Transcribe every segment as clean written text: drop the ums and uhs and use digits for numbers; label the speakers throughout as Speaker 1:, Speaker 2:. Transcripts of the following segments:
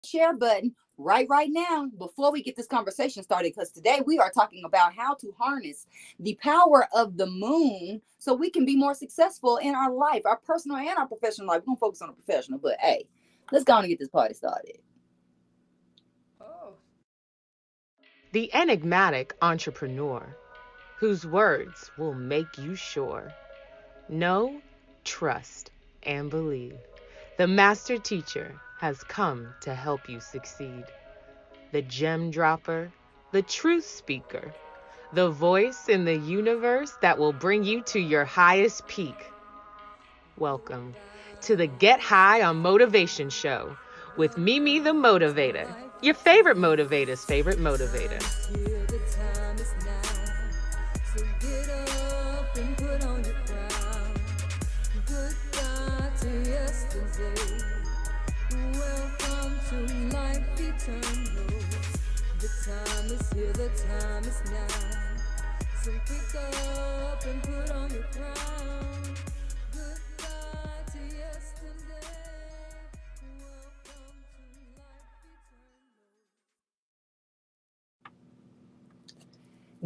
Speaker 1: share button right now before we get this conversation started, because today we are talking about how to harness the power of the moon so we can be more successful in our life, our personal and our professional life. We're gonna focus on the professional, but hey, let's go on and get this party started.
Speaker 2: Oh. The enigmatic entrepreneur whose words will make you sure. Know, trust, and believe. The master teacher has come to help you succeed. The gem dropper, the truth speaker, the voice in the universe that will bring you to your highest peak. Welcome to the Get High on Motivation show with Mimi the Motivator, your favorite motivator's favorite motivator.
Speaker 3: The time is now. So pick up and put on your crown. Goodbye to yesterday. Welcome to life eternal.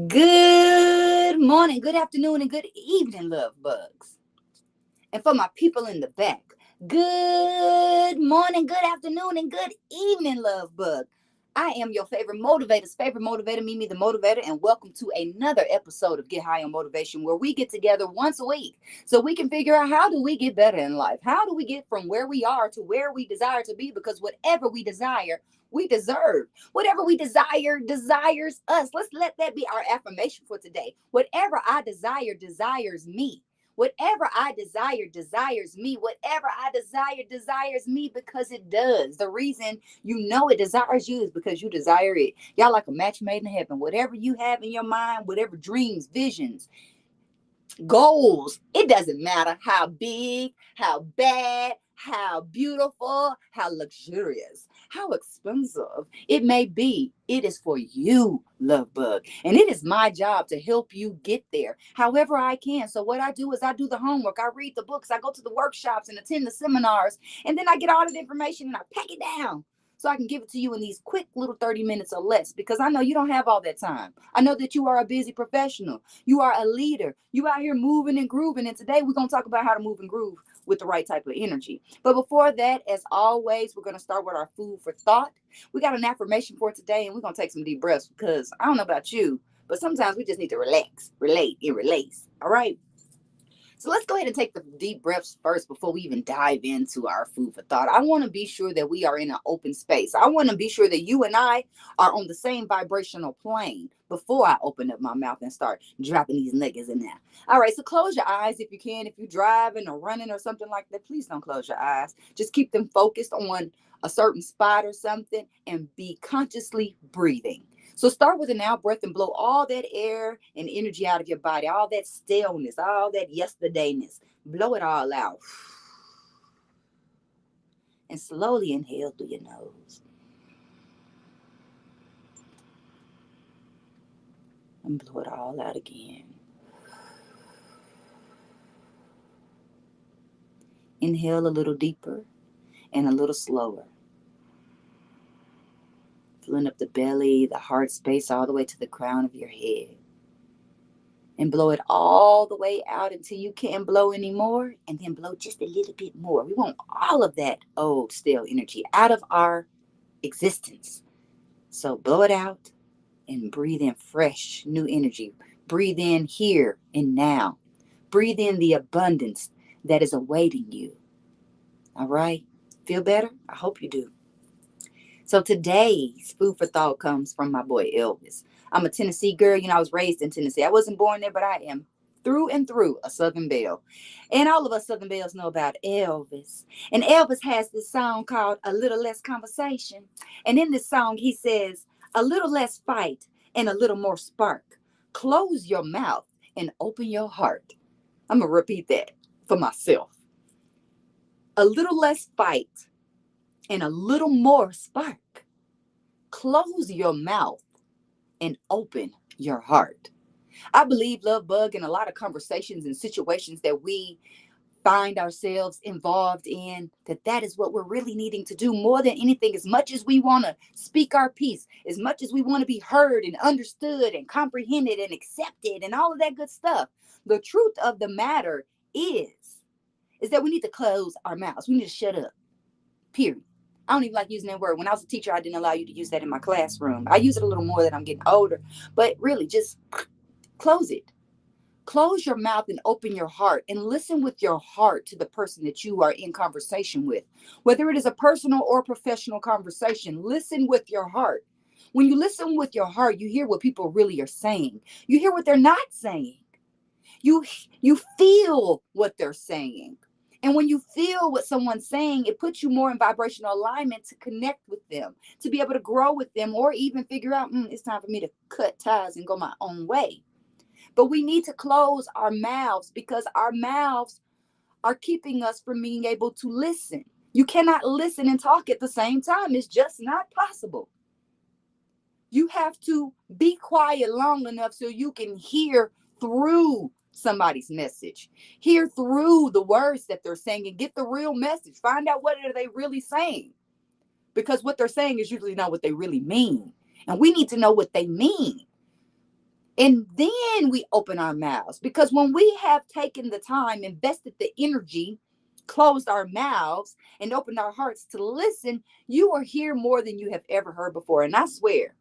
Speaker 1: Good morning, good afternoon, and good evening, love bugs. And for my people in the back, good morning, good afternoon, and good evening, love bug. I am your favorite motivator, Mimi the Motivator, and welcome to another episode of Get High on Motivation, where we get together once a week so we can figure out how do we get better in life? How do we get from where we are to where we desire to be? Because whatever we desire, we deserve. Whatever we desire desires us. Let's let that be our affirmation for today. Whatever I desire desires me. Whatever I desire desires me. Whatever I desire desires me, because it does. The reason you know it desires you is because you desire it. Y'all like a match made in heaven. Whatever you have in your mind, whatever dreams, visions, goals, it doesn't matter how big, how bad, how beautiful, how luxurious, how expensive it may be. It is for you, love bug. And it is my job to help you get there however I can. So what I do is I do the homework, I read the books, I go to the workshops and attend the seminars, and then I get all the information and I pack it down so I can give it to you in these quick little 30 minutes or less, because I know you don't have all that time. I know that you are a busy professional. You are a leader. You out here moving and grooving. And today we're going to talk about how to move and groove with the right type of energy. But before that, as always, we're going to start with our food for thought. We got an affirmation for today, and we're going to take some deep breaths because I don't know about you, but sometimes we just need to relax, relate, and release. All right. So let's go ahead and take the deep breaths first before we even dive into our food for thought. I want to be sure that we are in an open space. I want to be sure that you and I are on the same vibrational plane before I open up my mouth and start dropping these niggas in there. All right, so close your eyes if you can. If you're driving or running or something like that, please don't close your eyes. Just keep them focused on a certain spot or something and be consciously breathing. So start with an out breath and blow all that air and energy out of your body, all that staleness, all that yesterdayness. Blow it all out. And slowly inhale through your nose. And blow it all out again. Inhale a little deeper and a little slower. Filling up the belly, the heart space, all the way to the crown of your head. And blow it all the way out until you can't blow anymore, and then blow just a little bit more. We want all of that old, stale energy out of our existence. So blow it out and breathe in fresh, new energy. Breathe in here and now. Breathe in the abundance that is awaiting you. All right? Feel better? I hope you do. So today's food for thought comes from my boy Elvis. I'm a Tennessee girl. You know, I was raised in Tennessee. I wasn't born there, but I am through and through a Southern Belle. And all of us Southern Belles know about Elvis. And Elvis has this song called A Little Less Conversation. And in this song, he says, a little less fight and a little more spark. Close your mouth and open your heart. I'm going to repeat that for myself. A little less fight and a little more spark. Close your mouth and open your heart. I believe, love bug, in a lot of conversations and situations that we find ourselves involved in, that is what we're really needing to do more than anything. As much as we want to speak our piece, as much as we want to be heard and understood and comprehended and accepted and all of that good stuff, the truth of the matter is that we need to close our mouths. We need to shut up, period. I don't even like using that word. When I was a teacher, I didn't allow you to use that in my classroom. I use it a little more that I'm getting older, but really just close it. Close your mouth and open your heart and listen with your heart to the person that you are in conversation with. Whether it is a personal or professional conversation, listen with your heart. When you listen with your heart, you hear what people really are saying. You hear what they're not saying. You feel what they're saying. And when you feel what someone's saying, it puts you more in vibrational alignment to connect with them, to be able to grow with them, or even figure out, it's time for me to cut ties and go my own way. But we need to close our mouths because our mouths are keeping us from being able to listen. You cannot listen and talk at the same time. It's just not possible. You have to be quiet long enough so you can hear through somebody's message, hear through the words that they're saying, and get the real message. Find out what are they really saying, because what they're saying is usually not what they really mean, and we need to know what they mean. And then we open our mouths, because when we have taken the time, invested the energy, closed our mouths, and opened our hearts to listen, you will hear more than you have ever heard before. And I swear,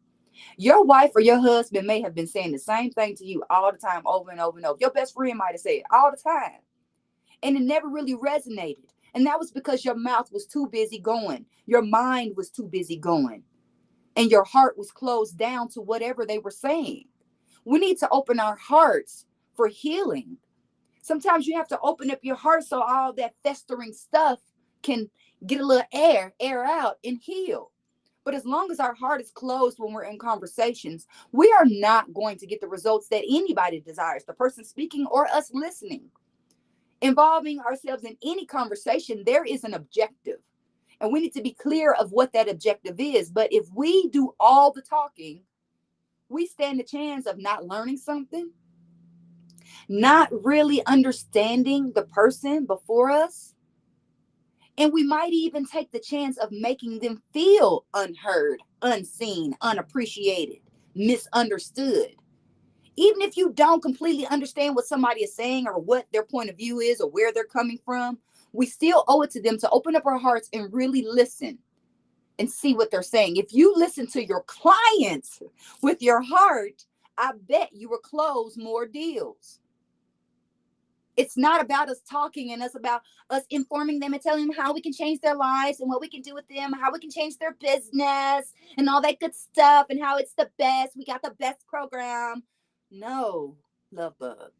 Speaker 1: your wife or your husband may have been saying the same thing to you all the time, over and over and over. Your best friend might have said it all the time, and it never really resonated. And that was because your mouth was too busy going. Your mind was too busy going. And your heart was closed down to whatever they were saying. We need to open our hearts for healing. Sometimes you have to open up your heart so all that festering stuff can get a little air out and heal. But as long as our heart is closed when we're in conversations, we are not going to get the results that anybody desires, the person speaking or us listening. Involving ourselves in any conversation, there is an objective. And we need to be clear of what that objective is. But if we do all the talking, we stand a chance of not learning something, not really understanding the person before us. And we might even take the chance of making them feel unheard, unseen, unappreciated, misunderstood. Even if you don't completely understand what somebody is saying or what their point of view is or where they're coming from, we still owe it to them to open up our hearts and really listen and see what they're saying. If you listen to your clients with your heart, I bet you will close more deals. It's not about us talking and it's about us informing them and telling them how we can change their lives and what we can do with them, how we can change their business and all that good stuff and how it's the best. We got the best program. No, love bug.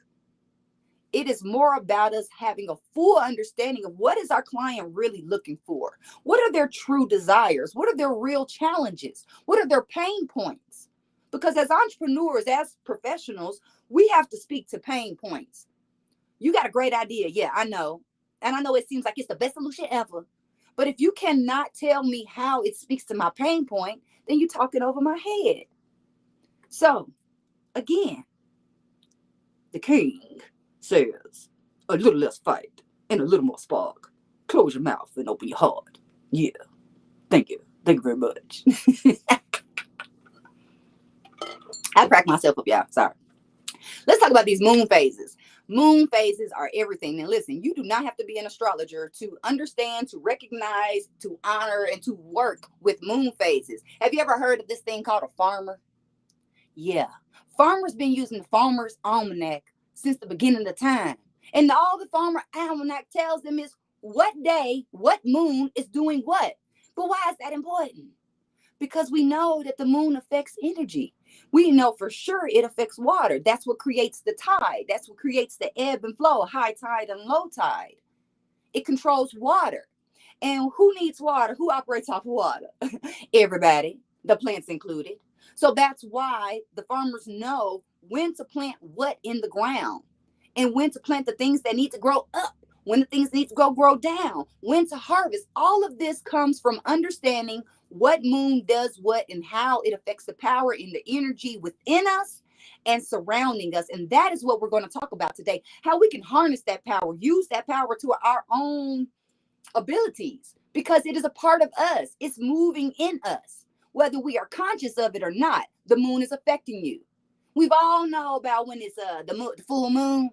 Speaker 1: It is more about us having a full understanding of what is our client really looking for. What are their true desires? What are their real challenges? What are their pain points? Because as entrepreneurs, as professionals, we have to speak to pain points. You got a great idea. Yeah, I know. And I know it seems like it's the best solution ever. But if you cannot tell me how it speaks to my pain point, then you're talking over my head. So, again, the king says, a little less fight and a little more spark. Close your mouth and open your heart. Yeah. Thank you. Thank you very much. I cracked myself up, y'all. Sorry. Let's talk about these moon phases. Moon phases are everything. And listen, you do not have to be an astrologer to understand, to recognize, to honor, and to work with moon phases. Have you ever heard of this thing called a farmer? Yeah. Farmers been using the farmer's almanac since the beginning of time. And all the farmer almanac tells them is what day, what moon is doing what. But why is that important? Because we know that the moon affects energy. We know for sure it affects water. That's what creates the tide. That's what creates the ebb and flow, high tide and low tide. It controls water. And who needs water? Who operates off of water? Everybody, the plants included. So that's why the farmers know when to plant what in the ground and when to plant the things that need to grow up, when the things need to grow down, when to harvest. All of this comes from understanding what moon does what and how it affects the power and the energy within us and surrounding us. And that is what we're going to talk about today, how we can harness that power, use that power to our own abilities, because it is a part of us. It's moving in us, whether we are conscious of it or not. The moon is affecting you. We've all know about when it's the full moon.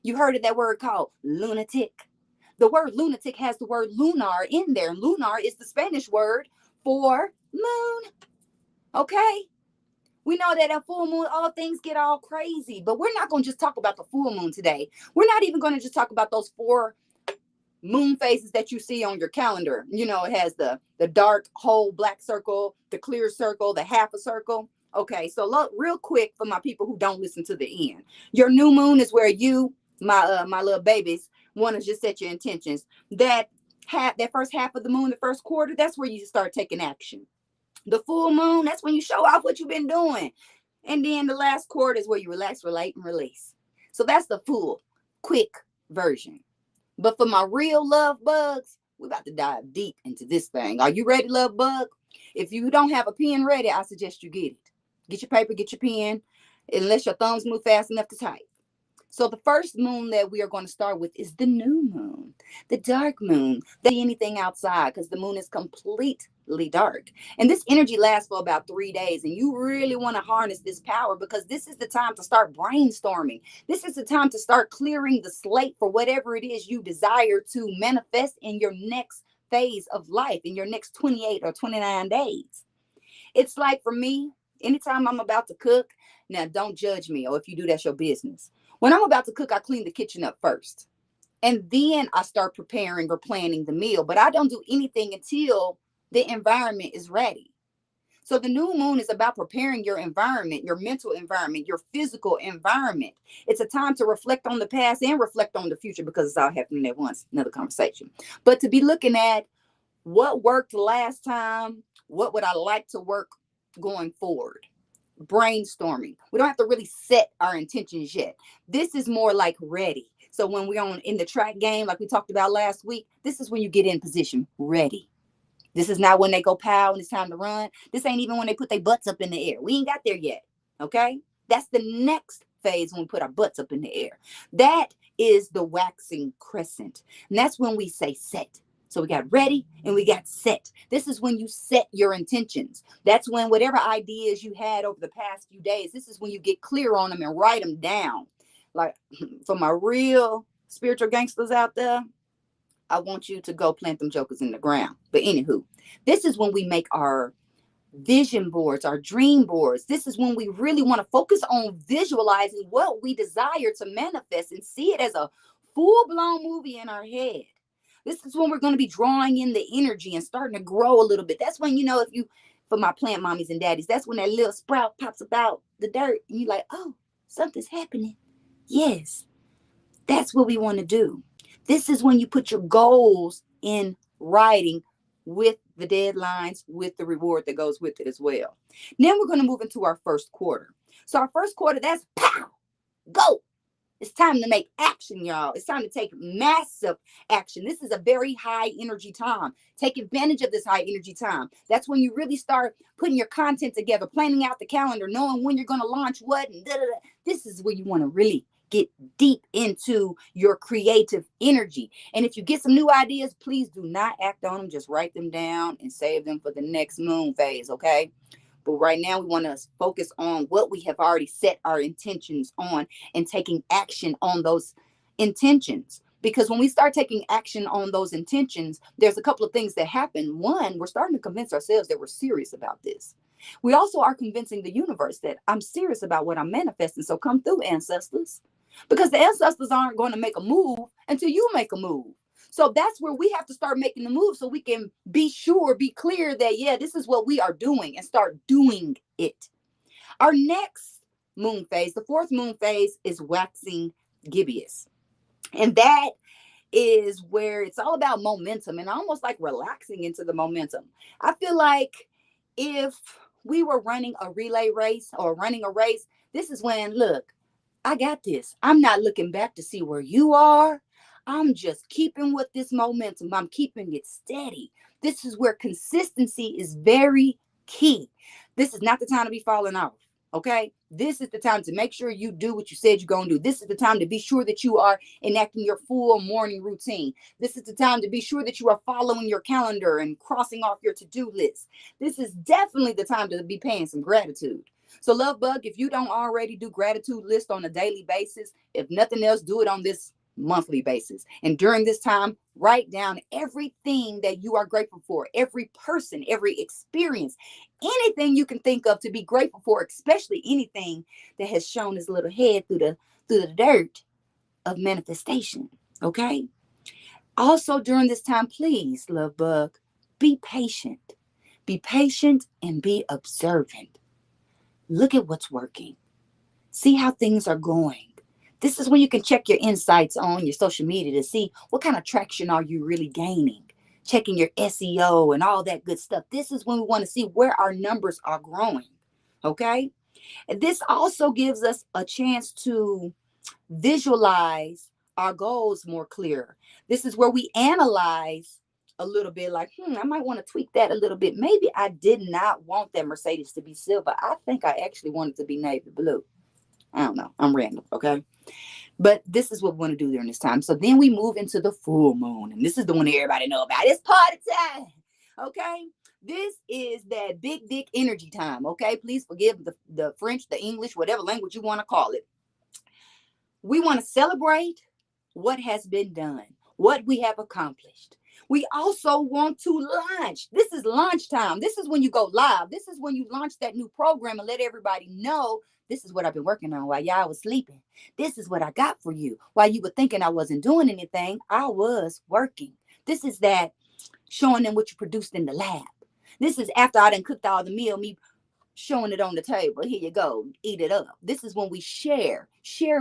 Speaker 1: You heard of that word called lunatic. The word lunatic has the word lunar in there. Lunar is the Spanish word for moon. Okay? We know that at full moon, all things get all crazy, but we're not going to just talk about the full moon today. We're not even going to just talk about those 4 moon phases that you see on your calendar. You know, it has the dark whole black circle, the clear circle, the half a circle. Okay, so look real quick for my people who don't listen to the end. Your new moon is where you, my little babies, want to just set your intentions. That first half of the moon, the first quarter, that's where you start taking action. The full moon, that's when you show off what you've been doing. And then the last quarter is where you relax, relate, and release. So that's the full, quick version. But for my real love bugs, we're about to dive deep into this thing. Are you ready, love bug? If you don't have a pen ready, I suggest you get it. Get your paper, get your pen, unless your thumbs move fast enough to type. So the first moon that we are going to start with is the new moon, the dark moon. Don't see anything outside because the moon is completely dark. And this energy lasts for about 3 days. And you really want to harness this power, because this is the time to start brainstorming. This is the time to start clearing the slate for whatever it is you desire to manifest in your next phase of life, in your next 28 or 29 days. It's like, for me, anytime I'm about to cook, now don't judge me, or if you do, that's your business. When I'm about to cook, I clean the kitchen up first. And then I start preparing or planning the meal. But I don't do anything until the environment is ready. So the new moon is about preparing your environment, your mental environment, your physical environment. It's a time to reflect on the past and reflect on the future, because it's all happening at once. Another conversation. But to be looking at what worked last time, what would I like to work going forward? Brainstorming. We don't have to really set our intentions yet. This is more like ready. So when we're in the track game, like we talked about last week, this is when you get in position, ready. This is not when they go pow and it's time to run. This ain't even when they put their butts up in the air. We ain't got there yet. Okay? That's the next phase, when we put our butts up in the air. That is the waxing crescent. And that's when we say set. So we got ready and we got set. This is when you set your intentions. That's when whatever ideas you had over the past few days, this is when you get clear on them and write them down. Like, for my real spiritual gangsters out there, I want you to go plant them jokers in the ground. But anywho, this is when we make our vision boards, our dream boards. This is when we really want to focus on visualizing what we desire to manifest and see it as a full-blown movie in our head. This is when we're going to be drawing in the energy and starting to grow a little bit. That's when, for my plant mommies and daddies, that's when that little sprout pops up out the dirt. And you're like, oh, something's happening. Yes, that's what we want to do. This is when you put your goals in writing, with the deadlines, with the reward that goes with it as well. Then we're going to move into our first quarter. So our first quarter, that's pow, go. It's time to make action, y'all. It's time to take massive action. This is a very high energy time. Take advantage of this high energy time. That's when you really start putting your content together, planning out the calendar, knowing when you're going to launch what. And This is where you want to really get deep into your creative energy. And if you get some new ideas, please do not act on them. Just write them down and save them for the next moon phase, okay? But right now, we want to focus on what we have already set our intentions on and taking action on those intentions. Because when we start taking action on those intentions, there's a couple of things that happen. One, we're starting to convince ourselves that we're serious about this. We also are convincing the universe that I'm serious about what I'm manifesting. So come through, ancestors. Because the ancestors aren't going to make a move until you make a move. So that's where we have to start making the move, so we can be sure, be clear that, yeah, this is what we are doing, and start doing it. Our next moon phase, the fourth moon phase, is waxing gibbous. And that is where it's all about momentum and almost like relaxing into the momentum. I feel like if we were running a relay race or running a race, this is when, look, I got this. I'm not looking back to see where you are. I'm just keeping with this momentum. I'm keeping it steady. This is where consistency is very key. This is not the time to be falling off. Okay, this is the time to make sure you do what you said you're going to do. This is the time to be sure that you are enacting your full morning routine. This is the time to be sure that you are following your calendar and crossing off your to-do list. This is definitely the time to be paying some gratitude. So, Love Bug, if you don't already do gratitude list on a daily basis, if nothing else, do it on this monthly basis. And during this time, write down everything that you are grateful for, every person, every experience, anything you can think of to be grateful for, especially anything that has shown his little head through the dirt of manifestation. Okay. Also, during this time, please, Love Bug, be patient. Be patient and be observant. Look at what's working. See how things are going. This is when you can check your insights on your social media to see what kind of traction are you really gaining. Checking your SEO and all that good stuff. This is when we want to see where our numbers are growing. Okay? And this also gives us a chance to visualize our goals more clear. This is where we analyze a little bit like, I might want to tweak that a little bit. Maybe I did not want that Mercedes to be silver. I think I actually want it to be navy blue. I don't know. I'm random. Okay. But this is what we want to do during this time. So then we move into the full moon. And this is the one that everybody know about. It's party time. Okay. This is that big dick energy time. Okay. Please forgive the French, the English, whatever language you want to call it. We want to celebrate what has been done, what we have accomplished. We also want to launch. This is launch time. This is when you go live. This is when you launch that new program and let everybody know this is what I've been working on while y'all was sleeping. This is what I got for you. While you were thinking I wasn't doing anything, I was working. This is that showing them what you produced in the lab. This is after I done cooked all the meal, me showing it on the table. Here you go, eat it up. This is when we share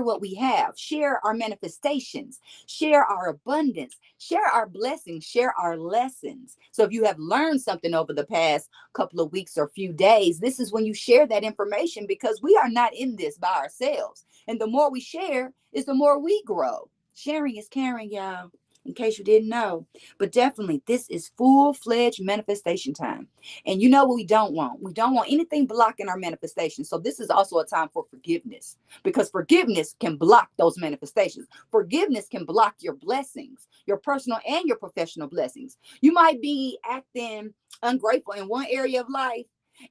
Speaker 1: what we have, share our manifestations, share our abundance, share our blessings, share our lessons. So if you have learned something over the past couple of weeks or few days, this is when you share that information, because we are not in this by ourselves. And the more we share is the more we grow. Sharing is caring, y'all, in case you didn't know. But definitely, this is full-fledged manifestation time. And you know what we don't want? We don't want anything blocking our manifestation. So this is also a time for forgiveness, because forgiveness can block those manifestations. Forgiveness can block your blessings, your personal and your professional blessings. You might be acting ungrateful in one area of life,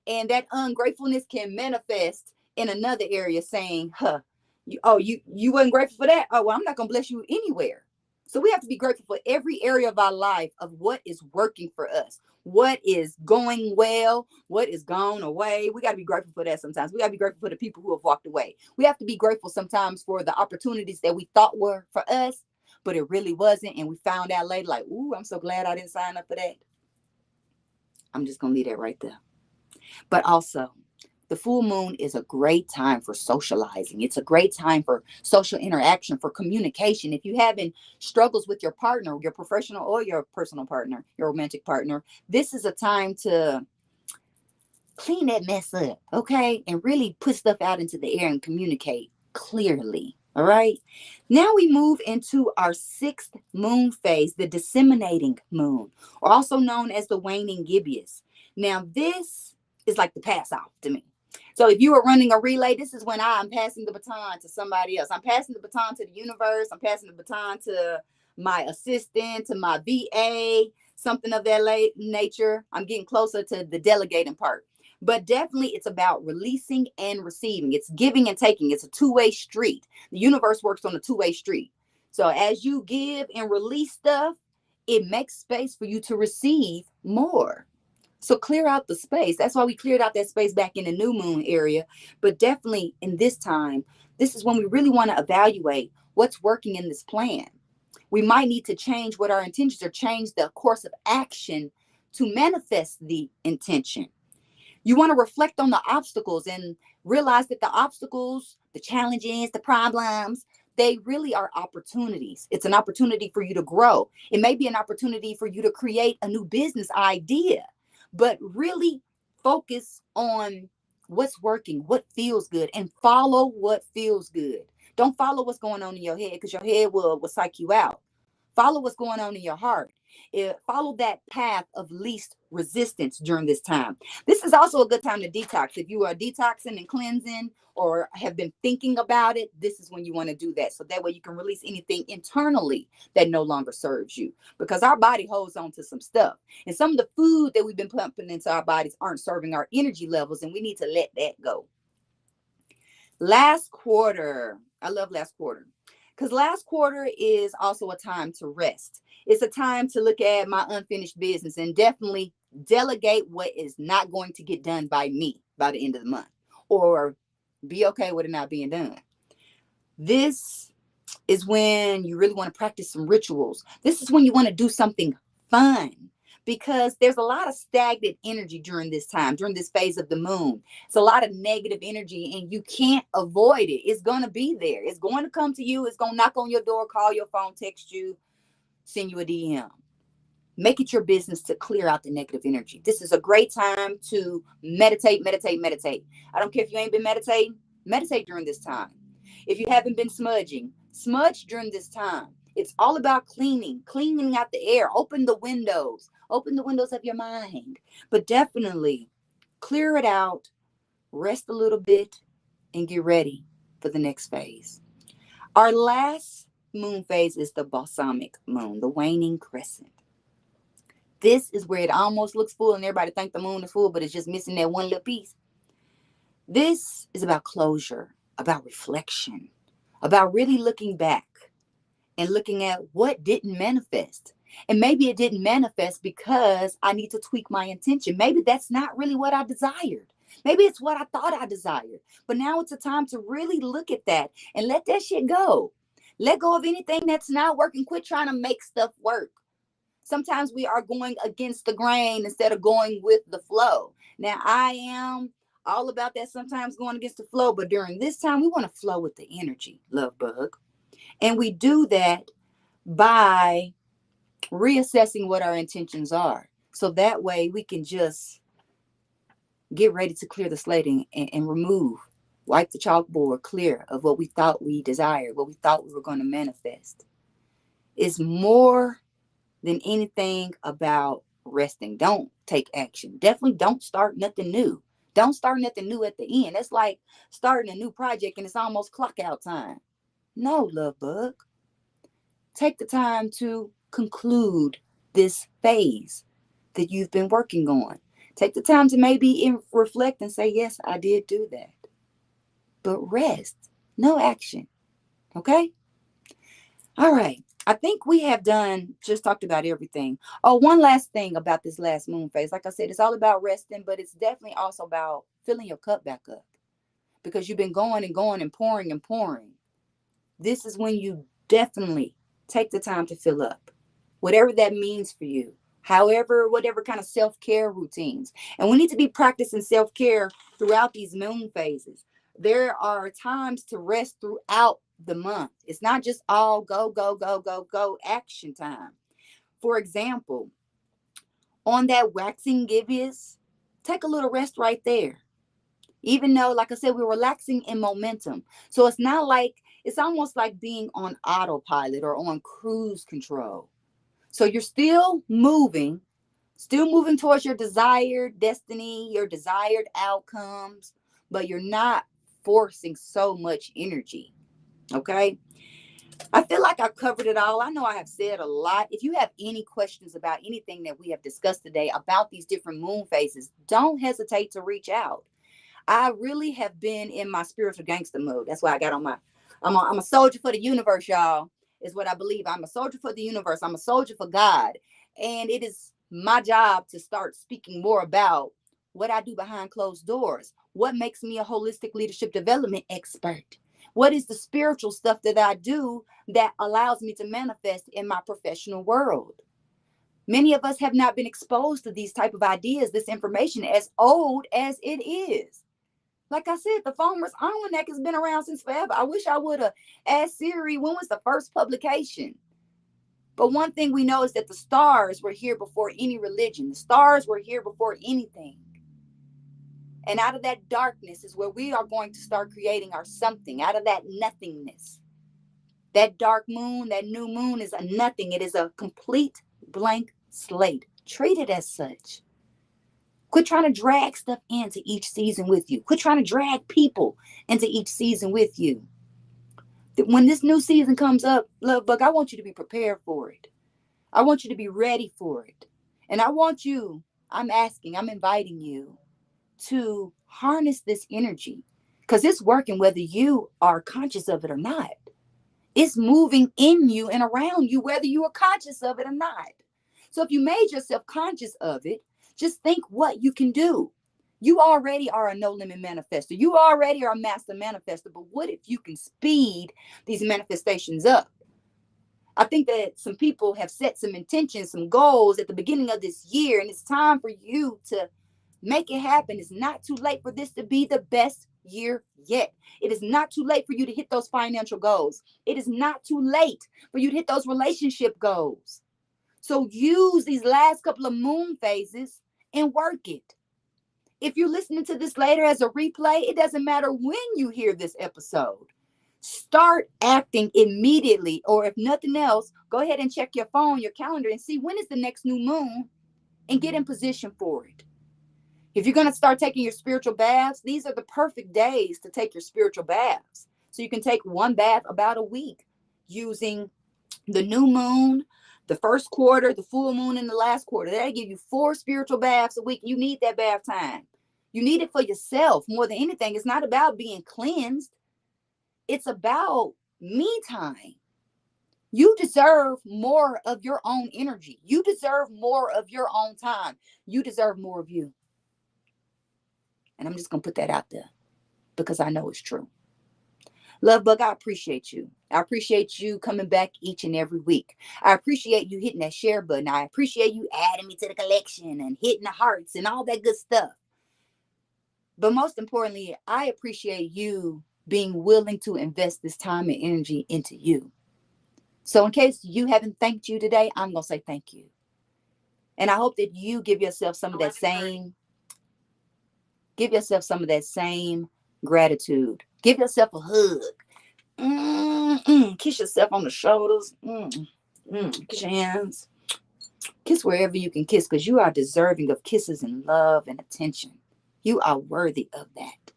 Speaker 1: and that ungratefulness can manifest in another area, saying, you wasn't grateful for that? Oh, well, I'm not going to bless you anywhere. So we have to be grateful for every area of our life of what is working for us, what is going well, what is gone away. We got to be grateful for that sometimes. We got to be grateful for the people who have walked away. We have to be grateful sometimes for the opportunities that we thought were for us, but it really wasn't. And we found out later, like, ooh, I'm so glad I didn't sign up for that. I'm just going to leave that right there. But also, the full moon is a great time for socializing. It's a great time for social interaction, for communication. If you having struggles with your partner, your professional or your personal partner, your romantic partner, this is a time to clean that mess up, okay? And really put stuff out into the air and communicate clearly. All right. Now we move into our sixth moon phase, the disseminating moon, or also known as the waning gibbous. Now, this is like the pass off to me. So if you are running a relay, this is when I'm passing the baton to somebody else. I'm passing the baton to the universe. I'm passing the baton to my assistant, to my VA, something of that nature. I'm getting closer to the delegating part. But definitely it's about releasing and receiving. It's giving and taking. It's a two-way street. The universe works on a two-way street. So as you give and release stuff, it makes space for you to receive more. So clear out the space. That's why we cleared out that space back in the new moon area. But definitely in this time, this is when we really want to evaluate what's working in this plan. We might need to change what our intentions are, change the course of action to manifest the intention. You want to reflect on the obstacles and realize that the obstacles, the challenges, the problems, they really are opportunities. It's an opportunity for you to grow. It may be an opportunity for you to create a new business idea. But really focus on what's working, what feels good, and follow what feels good. Don't follow what's going on in your head, because your head will psych you out. Follow what's going on in your heart. Follow that path of least resistance during this time. This is also a good time to detox. If you are detoxing and cleansing or have been thinking about it, this is when you want to do that. So that way you can release anything internally that no longer serves you, because our body holds on to some stuff. And some of the food that we've been pumping into our bodies aren't serving our energy levels, and we need to let that go. Last quarter. I love last quarter because last quarter is also a time to rest. It's a time to look at my unfinished business and definitely delegate what is not going to get done by me by the end of the month, or be okay with it not being done. This is when you really want to practice some rituals. This is when you want to do something fun, because there's a lot of stagnant energy during this time, during this phase of the moon. It's a lot of negative energy and you can't avoid it. It's going to be there. It's going to come to you. It's going to knock on your door, call your phone, text you, send you a DM. Make it your business to clear out the negative energy. This is a great time to meditate, meditate, meditate. I don't care if you ain't been meditating, meditate during this time. If you haven't been smudging, smudge during this time. It's all about cleaning out the air. Open the windows of your mind. But definitely clear it out, rest a little bit, and get ready for the next phase. Our last moon phase is the balsamic moon, the waning crescent. This is where it almost looks full and everybody think the moon is full, but it's just missing that one little piece. This is about closure, about reflection, about really looking back and looking at what didn't manifest. And maybe it didn't manifest because I need to tweak my intention. Maybe that's not really what I desired. Maybe it's what I thought I desired. But now it's a time to really look at that and let that shit go. Let go of anything that's not working. Quit trying to make stuff work. Sometimes we are going against the grain instead of going with the flow. Now, I am all about that, sometimes going against the flow. But during this time, we want to flow with the energy, love bug. And we do that by reassessing what our intentions are. So that way we can just get ready to clear the slate and remove, wipe the chalkboard clear of what we thought we desired, what we thought we were going to manifest. It's more than anything about resting. Don't take action. Definitely don't start nothing new. Don't start nothing new at the end. That's like starting a new project and it's almost clock out time. No, love bug. Take the time to conclude this phase that you've been working on. Take the time to maybe reflect and say, yes, I did do that. But rest, no action. Okay? All right. I think we have just talked about everything. Oh, one last thing about this last moon phase. Like I said, it's all about resting, but it's definitely also about filling your cup back up, because you've been going and going and pouring and pouring. This is when you definitely take the time to fill up, whatever that means for you. However, whatever kind of self-care routines. And we need to be practicing self-care throughout these moon phases. There are times to rest throughout the month. It's not just all go, go, go, go, go action time. For example, on that waxing gibbous, take a little rest right there. Even though, like I said, we're relaxing in momentum. So it's not like, it's almost like being on autopilot or on cruise control. So you're still moving towards your desired destiny, your desired outcomes, but you're not forcing so much energy. Okay. I feel like I've covered it all. I know I have said a lot. If you have any questions about anything that we have discussed today about these different moon phases, don't hesitate to reach out. I really have been in my spiritual gangster mode. That's why I got on my, I'm a soldier for the universe, y'all, is what I believe. I'm a soldier for the universe. I'm a soldier for God. And it is my job to start speaking more about what I do behind closed doors. What makes me a holistic leadership development expert? What is the spiritual stuff that I do that allows me to manifest in my professional world? Many of us have not been exposed to these type of ideas, this information, as old as it is. Like I said, the Farmer's Almanac has been around since forever. I wish I would have asked Siri, when was the first publication? But one thing we know is that the stars were here before any religion. The stars were here before anything. And out of that darkness is where we are going to start creating our something, out of that nothingness. That dark moon, that new moon is a nothing. It is a complete blank slate. Treat it as such. Quit trying to drag stuff into each season with you. Quit trying to drag people into each season with you. When this new season comes up, love bug, I want you to be prepared for it. I want you to be ready for it. And I'm inviting you to harness this energy because it's working whether you are conscious of it or not. It's moving in you and around you, whether you are conscious of it or not. So if you made yourself conscious of it, just think what you can do. You already are a no limit manifester. You already are a master manifester. But what if you can speed these manifestations up? I think that some people have set some intentions, some goals at the beginning of this year, and it's time for you to make it happen. It's not too late for this to be the best year yet. It is not too late for you to hit those financial goals. It is not too late for you to hit those relationship goals. So use these last couple of moon phases and work it. If you're listening to this later as a replay, it doesn't matter when you hear this episode. Start acting immediately, or if nothing else, go ahead and check your phone, your calendar, and see when is the next new moon and get in position for it. If you're going to start taking your spiritual baths, these are the perfect days to take your spiritual baths. So you can take one bath about a week using the new moon, the first quarter, the full moon, and the last quarter. That'll give you 4 spiritual baths a week. You need that bath time. You need it for yourself more than anything. It's not about being cleansed. It's about me time. You deserve more of your own energy. You deserve more of your own time. You deserve more of you. And I'm just going to put that out there because I know it's true. Love Bug, I appreciate you. I appreciate you coming back each and every week. I appreciate you hitting that share button. I appreciate you adding me to the collection and hitting the hearts and all that good stuff. But most importantly, I appreciate you being willing to invest this time and energy into you. So in case you haven't thanked you today, I'm going to say thank you. And I hope that you give yourself some of that same gratitude. Give yourself a hug. Kiss yourself on the shoulders. Kiss your hands. Kiss wherever you can kiss because you are deserving of kisses and love and attention. You are worthy of that.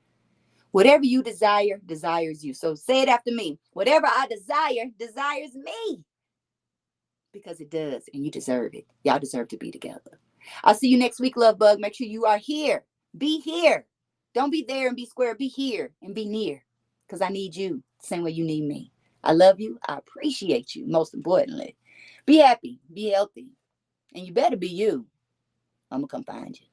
Speaker 1: Whatever you desire, desires you. So say it after me. Whatever I desire, desires me. Because it does, and you deserve it. Y'all deserve to be together. I'll see you next week, Love Bug. Make sure you are here. Be here. Don't be there and be square. Be here and be near. Because I need you the same way you need me. I love you. I appreciate you, most importantly. Be happy. Be healthy. And you better be you. I'm going to come find you.